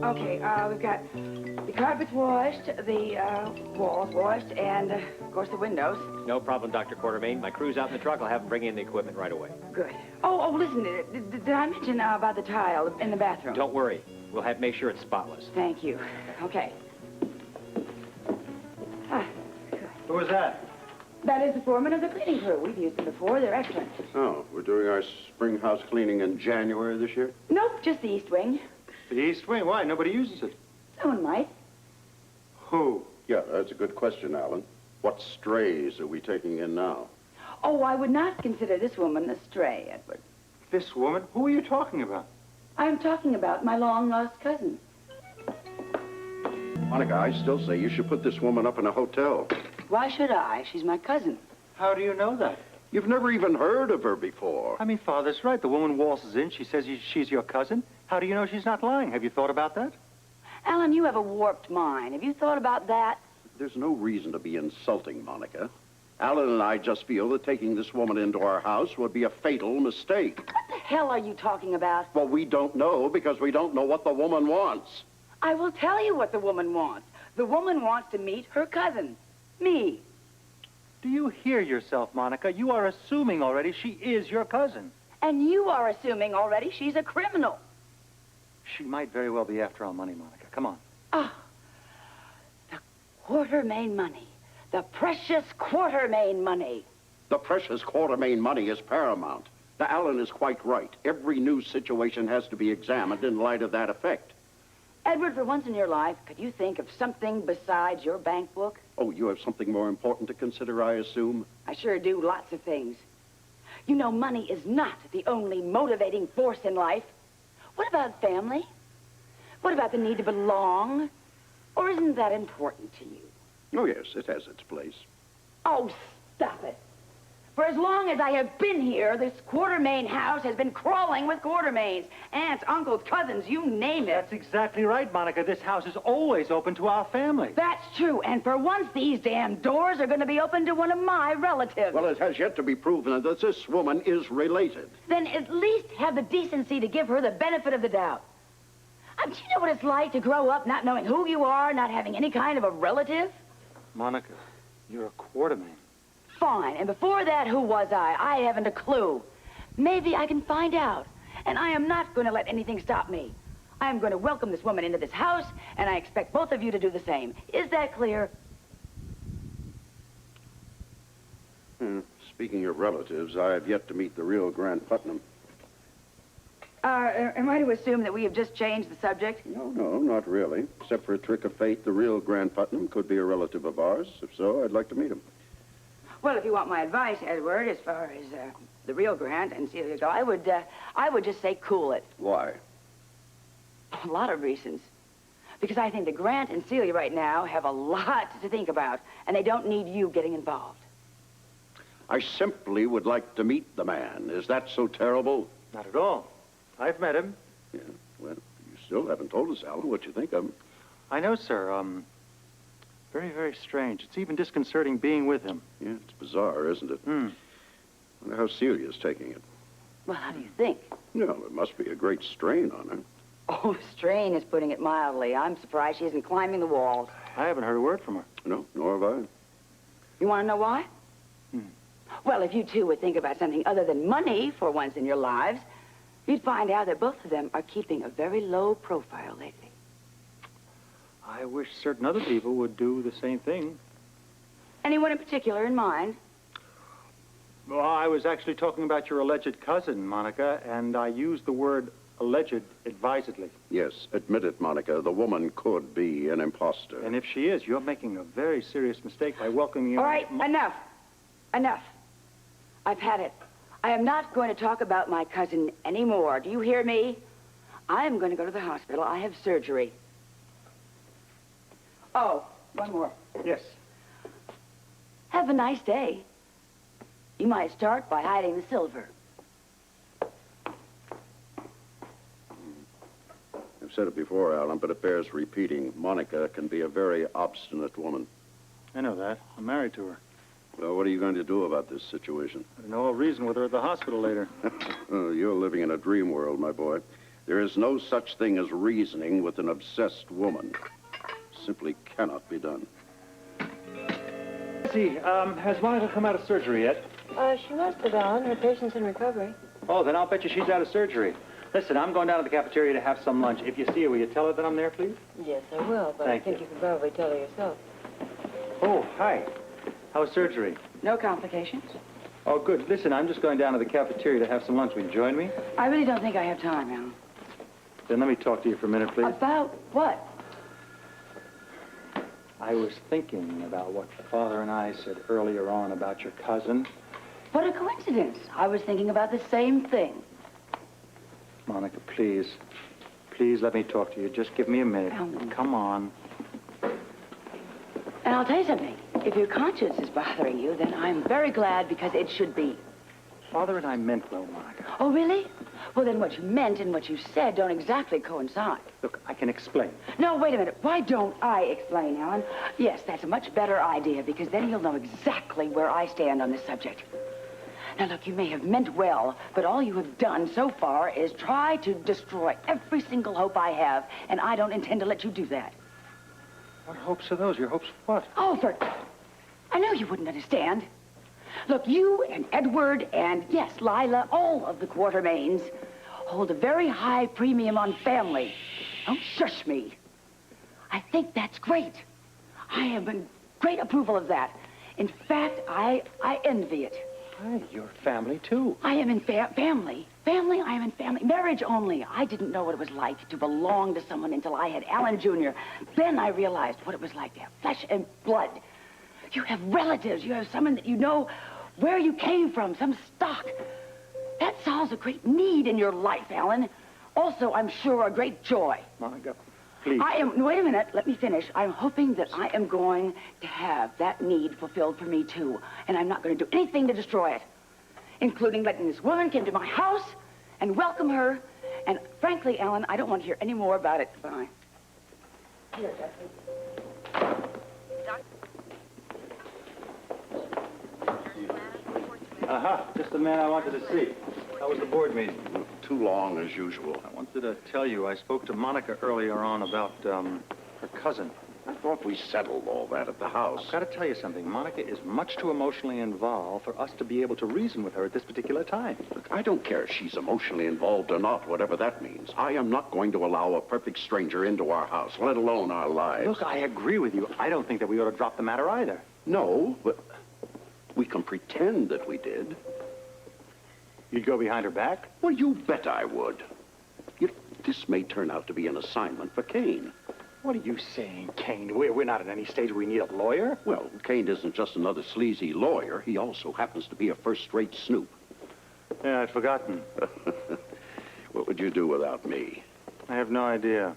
Okay, we've got the carpets washed, the walls washed, and, of course, the windows. No problem, Dr. Quartermain. My crew's out in the truck. I'll have them bring in the equipment right away. Good. Oh, listen, did I mention about the tile in the bathroom? Don't worry. We'll have make sure it's spotless. Thank you. Okay. Who was that? That is the foreman of the cleaning crew. We've used them before. They're excellent. Oh, we're doing our spring house cleaning in January this year? Nope, just the east wing. The East Wing? Why? Nobody uses it. Someone might. Who? Yeah, that's a good question, Alan. What strays are we taking in now? Oh, I would not consider this woman a stray, Edward. This woman? Who are you talking about? I'm talking about my long-lost cousin. Monica, I still say you should put this woman up in a hotel. Why should I? She's my cousin. How do you know that? You've never even heard of her before. I mean, Father's right. The woman waltzes in. She says she's your cousin. How do you know she's not lying? Have you thought about that? Alan, you have a warped mind. Have you thought about that? There's no reason to be insulting, Monica. Alan and I just feel that taking this woman into our house would be a fatal mistake. What the hell are you talking about? Well, we don't know because we don't know what the woman wants. I will tell you what the woman wants. The woman wants to meet her cousin, me. Do you hear yourself, Monica? You are assuming already she is your cousin. And you are assuming already she's a criminal. She might very well be after our money, Monica. Come on. Ah, the Quartermain money. The precious Quartermain money. The precious Quartermain money is paramount. Now, Alan is quite right. Every new situation has to be examined in light of that effect. Edward, for once in your life, could you think of something besides your bank book? Oh, you have something more important to consider, I assume? I sure do, lots of things. You know, money is not the only motivating force in life. What about family? What about the need to belong? Or isn't that important to you? Oh, yes, it has its place. Oh, stop it. For as long as I have been here, this Quartermain house has been crawling with Quartermains. Aunts, uncles, cousins, you name it. That's exactly right, Monica. This house is always open to our family. That's true, and for once these damn doors are going to be open to one of my relatives. Well, it has yet to be proven that this woman is related. Then at least have the decency to give her the benefit of the doubt. Do you know what it's like to grow up not knowing who you are, not having any kind of a relative? Monica, you're a Quartermain. Fine, and before that, who was I? I haven't a clue. Maybe I can find out, and I am not going to let anything stop me. I am going to welcome this woman into this house, and I expect both of you to do the same. Is that clear? Speaking of relatives, I have yet to meet the real Grant Putnam. Am I to assume that we have just changed the subject? No, not really. Except for a trick of fate, the real Grant Putnam could be a relative of ours. If so, I'd like to meet him. Well, if you want my advice, Edward, as far as the real Grant and Celia go, I would just say cool it. Why? A lot of reasons. Because I think that Grant and Celia right now have a lot to think about, and they don't need you getting involved. I simply would like to meet the man. Is that so terrible? Not at all. I've met him. Yeah, well, you still haven't told us, Alan, what you think of him. I know, sir. Very, very strange. It's even disconcerting being with him. Yeah, it's bizarre, isn't it? Hmm. I wonder how Celia's taking it. Well, how do you think? No, it must be a great strain on her. Oh, strain is putting it mildly. I'm surprised she isn't climbing the walls. I haven't heard a word from her. No, nor have I. You want to know why? Hmm. Well, if you two would think about something other than money for once in your lives, you'd find out that both of them are keeping a very low profile lately. I wish certain other people would do the same thing. Anyone in particular in mind? Well, I was actually talking about your alleged cousin, Monica, and I used the word alleged advisedly. Yes, admit it, Monica. The woman could be an imposter. And if she is, you're making a very serious mistake by welcoming you. All right, enough. Enough. I've had it. I am not going to talk about my cousin anymore. Do you hear me? I am going to go to the hospital. I have surgery. Oh, one more. Yes. Have a nice day. You might start by hiding the silver. I've said it before, Alan, but it bears repeating. Monica can be a very obstinate woman. I know that. I'm married to her. Well, what are you going to do about this situation? I know I'll reason with her at the hospital later. Oh, you're living in a dream world, my boy. There is no such thing as reasoning with an obsessed woman. Simply cannot be done. See, has Monica come out of surgery yet? She must have, Alan. Her patient's in recovery. Oh, then I'll bet you she's out of surgery. Listen, I'm going down to the cafeteria to have some lunch. If you see her, will you tell her that I'm there, please? Yes, I will, but Thank I think you. you can probably tell her yourself. Oh, hi. How was surgery? No complications. Oh, good. Listen, I'm just going down to the cafeteria to have some lunch. Will you join me? I really don't think I have time, Alan. Then let me talk to you for a minute, please. About what? I was thinking about what Father and I said earlier on about your cousin. What a coincidence. I was thinking about the same thing. Monica, please. Please let me talk to you. Just give me a minute. Alan. Come on. And I'll tell you something. If your conscience is bothering you, then I'm very glad because it should be. Father and I meant well, Monica. Oh, really? Well, then what you meant and what you said don't exactly coincide. Look, I can explain. No, wait a minute. Why don't I explain, Alan? Yes, that's a much better idea because then you'll know exactly where I stand on this subject. Now, look, you may have meant well, but all you have done so far is try to destroy every single hope I have, and I don't intend to let you do that. What hopes are those? Your hopes for what? Oh, I knew you wouldn't understand. Look, you and Edward and, yes, Lila, all of the Quartermains hold a very high premium on family. Don't shush me. I think that's great. I am in great approval of that. In fact, I envy it. Hey, you're family, too. I am in family. Family, I am in family. Marriage only. I didn't know what it was like to belong to someone until I had Alan Jr. Then I realized what it was like to have flesh and blood. You have relatives. You have someone that you know where you came from, some stock. That solves a great need in your life, Alan. Also, I'm sure, a great joy. Monica, please. Wait a minute, let me finish. I'm hoping that I am going to have that need fulfilled for me, too. And I'm not going to do anything to destroy it, including letting this woman come to my house and welcome her. And frankly, Alan, I don't want to hear any more about it. Bye. Here, Jesse. Just the man I wanted to see. How was the board meeting? Too long as usual. I wanted to tell you, I spoke to Monica earlier on about, her cousin. I thought we settled all that at the house. I've got to tell you something. Monica is much too emotionally involved for us to be able to reason with her at this particular time. Look, I don't care if she's emotionally involved or not, whatever that means. I am not going to allow a perfect stranger into our house, let alone our lives. Look, I agree with you. I don't think that we ought to drop the matter either. No, but we can pretend that we did. You'd go behind her back? Well, you bet I would. This may turn out to be an assignment for Kane. What are you saying, Kane? We're not at any stage where we need a lawyer. Well, Kane isn't just another sleazy lawyer. He also happens to be a first-rate snoop. Yeah, I'd forgotten. What would you do without me? I have no idea.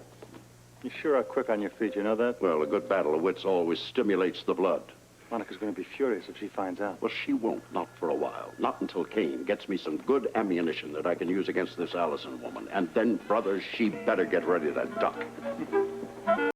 You sure are quick on your feet, you know that? Well, a good battle of wits always stimulates the blood. Monica's going to be furious if she finds out. Well, she won't, not for a while. Not until Kane gets me some good ammunition that I can use against this Allison woman. And then, brothers, she better get ready to duck.